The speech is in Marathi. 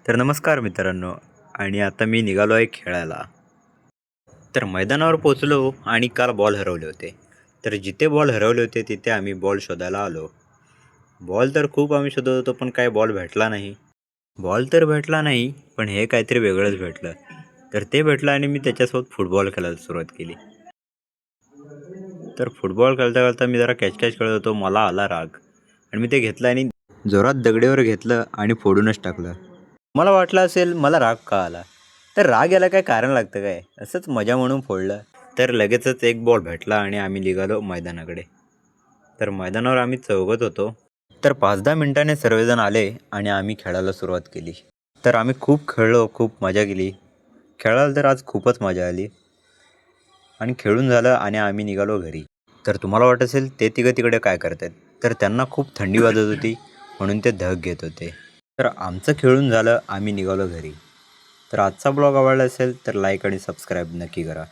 तर नमस्कार मित्रांनो. आणि आता मी निघालो आहे खेळायला. तर मैदानावर पोचलो आणि काल बॉल हरवले होते. तर जिथे बॉल हरवले होते तिथे आम्ही बॉल शोधायला आलो. बॉल तर खूप आम्ही शोधत होतो पण काय बॉल भेटला नाही. बॉल तर भेटला नाही, पण हे काहीतरी वेगळंच भेटलं. तर ते भेटलं आणि मी त्याच्यासोबत फुटबॉल खेळायला सुरुवात केली. तर फुटबॉल खेळता खेळता मी जरा कॅच कॅच खेळत होतो. मला आला राग आणि मी ते घेतलं आणि जोरात दगडीवर घेतलं आणि फोडूनच टाकलं. मला वाटलं असेल मला राग का आला. तर राग याला काय कारण लागतं काय, असंच मजा म्हणून फोडलं. तर लगेचच एक बॉल भेटला आणि आम्ही निघालो मैदानाकडे. तर मैदानावर आम्ही चौघत होतो. तर 5-10 मिनिटांनी सर्वजण आले आणि आम्ही खेळायला सुरुवात केली. तर आम्ही खूप खेळलो, खूप मजा केली. खेळायला तर आज खूपच मजा आली. आणि खेळून झालं आणि आम्ही निघालो घरी. तर तुम्हाला वाटत असेल ते तिघं तिकडे काय करतात. तर त्यांना खूप थंडी वाजत होती म्हणून ते धग घेत होते. तर आमचं खेळून झालं, आम्ही निघालो घरी. तर आजचा ब्लॉग आवडला असेल तर लाईक आणि सबस्क्राईब नक्की करा.